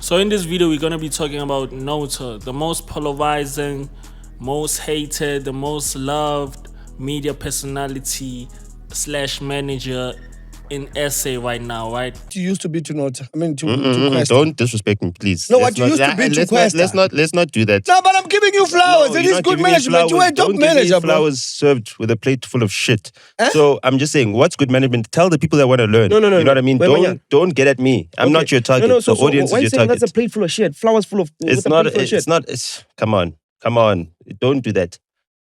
So in this video, we're gonna be talking about Nota, the most polarizing, most hated, the most loved media personality / manager in SA right now, right? You used to be to Nota. I mean, to Questa. Don't disrespect me, please. No, what you used to be to Questa. Let's not do that. No, but I'm giving you flowers. No, It you're is not good giving me management. You flowers. are a top Don't give me manager, bro. flowers served with a plate full of shit. Eh? So I'm just saying, what's good management? Tell the people that want to learn. No. You know what I mean? Wait, Don't get at me. I'm not your target. So the audience why is you your saying target. that's a plate full of shit? Flowers full of. It's with a not. plate full of shit. It's not. Come on. Don't do that.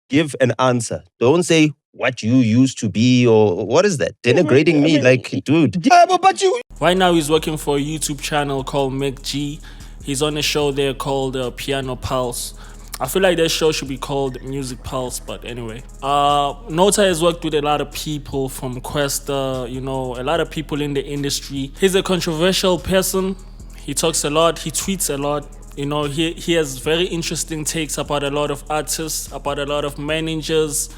Give an answer. Don't say what you used to be or what is that? Denigrating me, like, dude. But you... Right now, he's working for a YouTube channel called Mick G. He's on a show there called Piano Pulse. I feel like that show should be called Music Pulse, but anyway. Nota has worked with a lot of people from Questa, you know, a lot of people in the industry. He's a controversial person. He talks a lot, he tweets a lot. You know, he has very interesting takes about a lot of artists, about a lot of managers,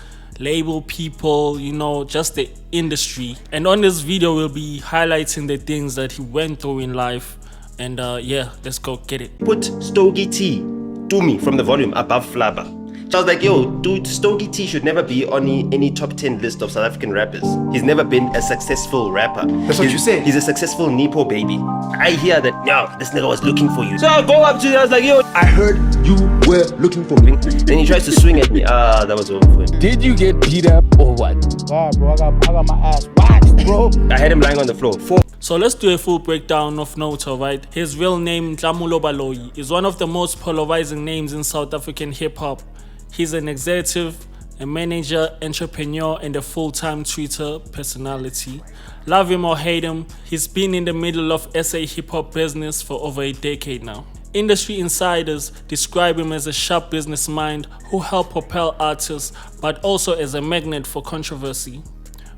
label people, you know, just the industry. And on this video, we'll be highlighting the things that he went through in life. And yeah, let's go get it. Put Stogie T, do me from the volume above Flabber. I was like, yo, dude, Stogie T should never be on any top 10 list of South African rappers. He's never been a successful rapper. That's what you said. He's a successful Nepo baby. I hear that, yo, this nigga was looking for you. So I go up to him, I was like, yo, I heard you were looking for me. Then he tries to swing at me. That was over for him. Did you get beat up or what? God, bro, I got my ass waxed, bro. I had him lying on the floor. So let's do a full breakdown of Nota, right? His real name, Dlamulo Baloyi, is one of the most polarizing names in South African hip-hop. He's an executive, a manager, entrepreneur, and a full-time Twitter personality. Love him or hate him, he's been in the middle of SA hip-hop business for over a decade now. Industry insiders describe him as a sharp business mind who helped propel artists, but also as a magnet for controversy.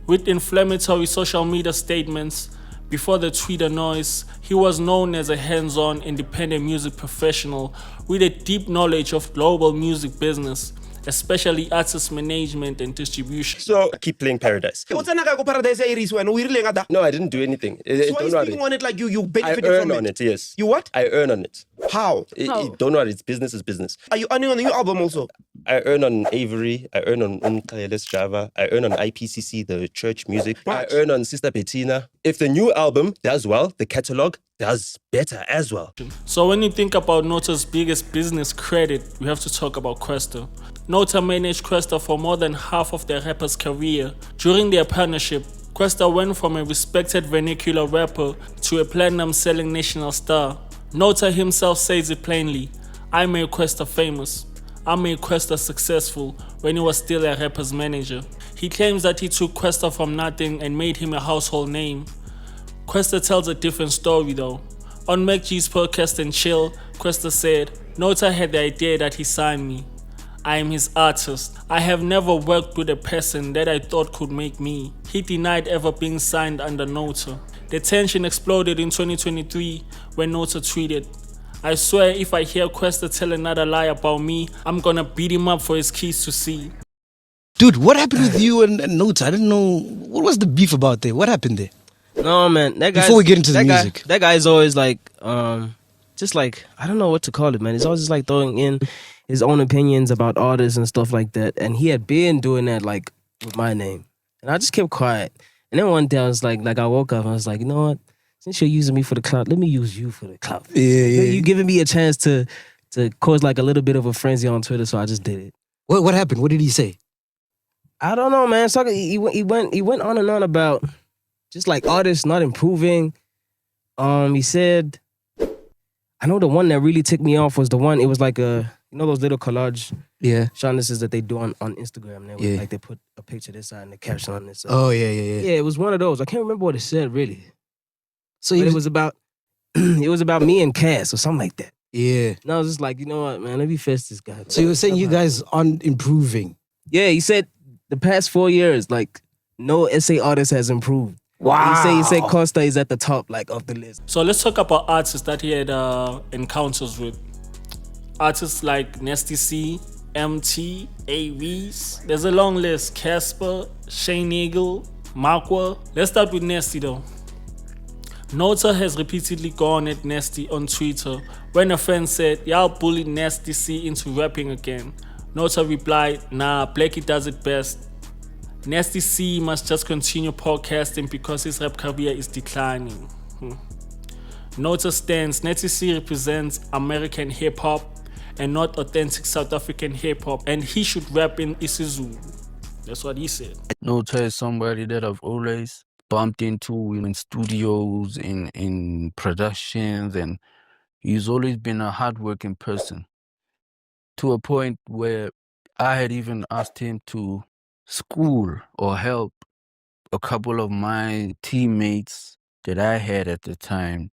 With inflammatory social media statements, before the Twitter noise, he was known as a hands-on independent music professional with a deep knowledge of global music business, especially artist management and distribution. So I keep playing Paradise. What's another Paradise Aries when we really got that? No, I didn't do anything. So why are you speaking on it like you I benefited earn from on it? it, yes. You what? I earn on it. How? Don't worry, it's business is business. Are you earning on the new album also? I earn on Avery, I earn on Umkaleles Java, I earn on IPCC, the church music, What? I earn on Sister Bettina. If the new album does well, the catalog does better as well. So when you think about Nota's biggest business credit, we have to talk about Questa. Nota managed Questa for more than half of the rapper's career. During their partnership, Questa went from a respected vernacular rapper to a platinum-selling national star. Nota himself says it plainly, I made Questa famous. I made Questa successful when he was still a rapper's manager. He claims that he took Questa from nothing and made him a household name. Questa tells a different story though. On Mac G's podcast and Chill, Questa said, Nota had the idea that he signed me. I am his artist. I have never worked with a person that I thought could make me. He denied ever being signed under Nota. The tension exploded in 2023 when Nota tweeted, I swear if I hear Questa tell another lie about me, I'm gonna beat him up for his keys to see. Dude, what happened with you and Nota? I didn't know. What was the beef about there? What happened there? No, man. That guy. Before we get into the music. That guy is always like, just like, I don't know what to call it, man. He's always just like throwing in his own opinions about artists and stuff like that. And he had been doing that like with my name. And I just kept quiet. And then one day I was like I woke up and I was like, you know what? Since you're using me for the clout, let me use you for the clout. Yeah. You giving me a chance to cause like a little bit of a frenzy on Twitter, so I just did it. What happened? What did he say? I don't know, man. So he went on and on about just like artists not improving. He said, I know the one that really ticked me off was the one. It was like those little collage shownesses that they do on Instagram. Like they put a picture this side and the caption on this side. Oh yeah. Yeah, it was one of those. I can't remember what it said really. So it was about it was about me and Cass or something like that. Yeah. And I was just like, you know what, man, let me fist this guy. So you were saying you guys aren't improving. Yeah, he said the past 4 years, like no SA artist has improved. Wow. He said Costa is at the top, like, of the list. So let's talk about artists that he had encounters with. Artists like Nasty C, MT, AVs. There's a long list. Casper, Shane Eagle, Makwa. Let's start with Nasty though. Nota has repeatedly gone at Nasty on Twitter. When a fan said, "Y'all bullied Nasty C into rapping again," Nota replied, "Nah, Blackie does it best. Nasty C must just continue podcasting because his rap career is declining." Nota stands, Nasty C represents American hip-hop and not authentic South African hip-hop, and he should rap in isiZulu. That's what he said. Nota is somebody that I've always bumped into in studios, in productions, and he's always been a hardworking person, to a point where I had even asked him to school or help a couple of my teammates that I had at the time,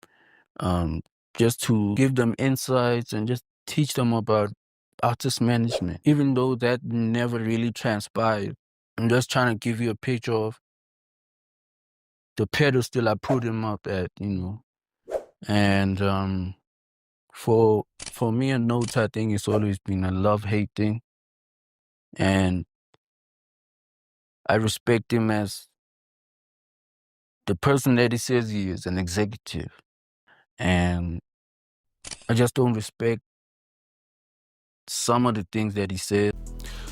just to give them insights and just teach them about artist management, even though that never really transpired. I'm just trying to give you a picture of the pedestal I put him up at, And for me and Nota, I think it's always been a love-hate thing. And I respect him as the person that he says he is, an executive. And I just don't respect some of the things that he said.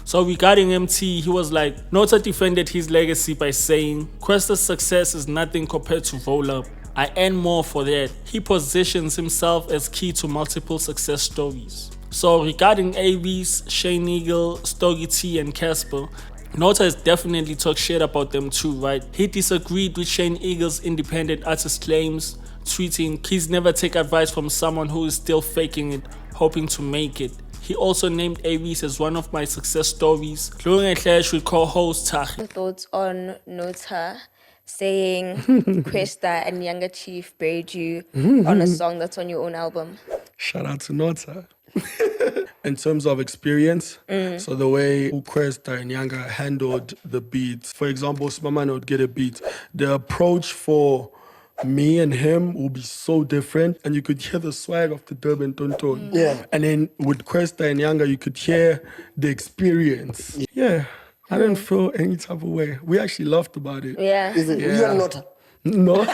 So regarding MT, he was like, Nota defended his legacy by saying, "Questa's success is nothing compared to Roll Up. I earn more for that." He positions himself as key to multiple success stories. So regarding AVs, Shane Eagle, Stogie T, and Casper, Nota has definitely talked shit about them too, right? He disagreed with Shane Eagle's independent artist claims, tweeting, "Kids never take advice from someone who is still faking it, hoping to make it." He also named AVs as one of my success stories. During a clash with co-host Tahi. Thoughts on Nota saying Questa and Younger Chief buried you on a song that's on your own album? Shout out to Nota. In terms of experience, so the way Questa and Younger handled the beats, for example, Smamana would get a beat, the approach for me and him will be so different, and you could hear the swag of the Durban Tonton. Yeah. And then with Questa and Younger, you could hear the experience. Yeah. I didn't feel any type of way. We actually laughed about it. Yeah. Is it? You and Nota? No.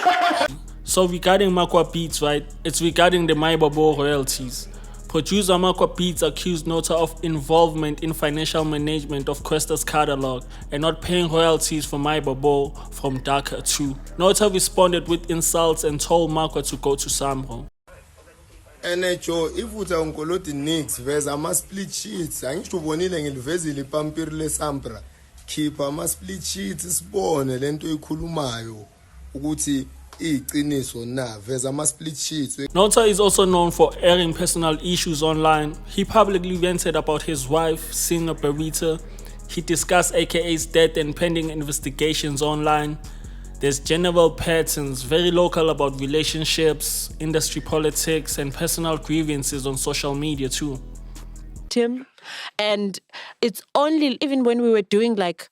So regarding Makwa Beats, right? It's regarding the Maibabo royalties. Producer Makwa Beats accused Nota of involvement in financial management of Questa's catalog and not paying royalties for Maibabo from Dhaka too. Nota responded with insults and told Makwa to go to Samro. Joe, if uthi unkoloti nix veza ama-split sheets angisho ubonile ngilivezile ipampiri lesampra khipha ama-split sheets sibone lento oyikhulumayo ukuthi iqiniso na veza ama-split sheets. Nota is also known for airing personal issues online. He publicly vented about his wife, singer Barita. He discussed AKA's death and pending investigations online. There's general patterns, very local, about relationships, industry politics, and personal grievances on social media too. Tim, and it's only even when we were doing like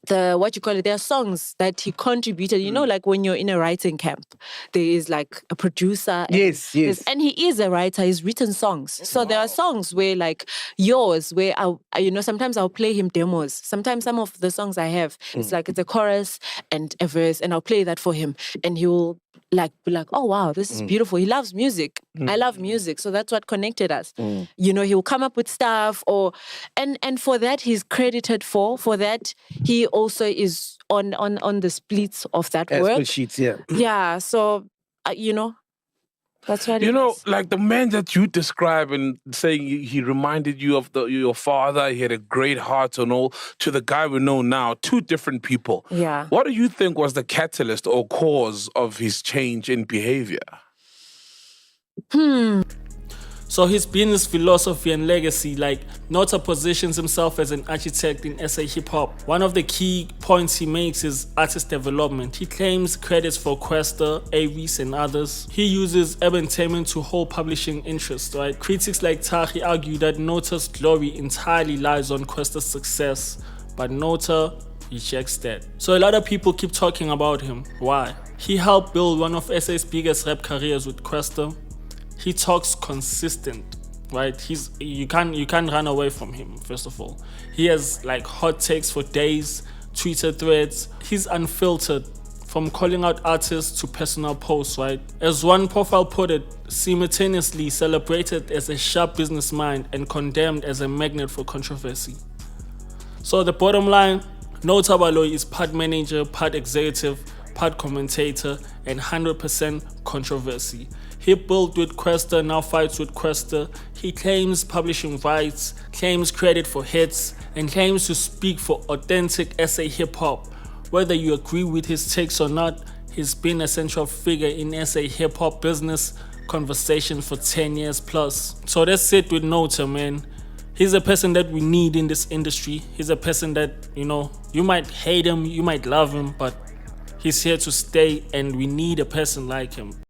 there are songs that he contributed, like when you're in a writing camp, there is like a producer. Yes. And he is a writer, he's written songs. So there are songs where like yours, where sometimes I'll play him demos. Sometimes some of the songs I have, it's like it's a chorus and a verse, and I'll play that for him. And he'll be like, "Oh wow, this is beautiful." He loves music. I love music. So that's what connected us. He'll come up with stuff and for that he's credited for that. He also is on the splits of that work. Sheets, yeah. Yeah. So, that's what like the man that you describe and saying he reminded you of your father, he had a great heart and all, to the guy we know now, two different people. Yeah. What do you think was the catalyst or cause of his change in behavior? So his business philosophy and legacy, like Nota positions himself as an architect in SA hip-hop. One of the key points he makes is artist development. He claims credits for Questa, Avis, and others. He uses Urbantainment to hold publishing interest, right? Critics like Tahi argue that Nota's glory entirely lies on Questa's success, but Nota rejects that. So a lot of people keep talking about him. Why? He helped build one of SA's biggest rap careers with Questa. He talks consistent, right? You can't run away from him, first of all. He has like hot takes for days, Twitter threads. He's unfiltered from calling out artists to personal posts, right? As one profile put it, simultaneously celebrated as a sharp business mind and condemned as a magnet for controversy. So the bottom line, Nota Baloyi is part manager, part executive, part commentator, and 100% controversy. He built with Kwesta, now fights with Kwesta. He claims publishing rights, claims credit for hits, and claims to speak for authentic SA hip-hop. Whether you agree with his takes or not, he's been a central figure in SA hip-hop business conversation for 10 years plus. So that's it with Nota, man. He's a person that we need in this industry. He's a person that, you might hate him, you might love him, but he's here to stay, and we need a person like him.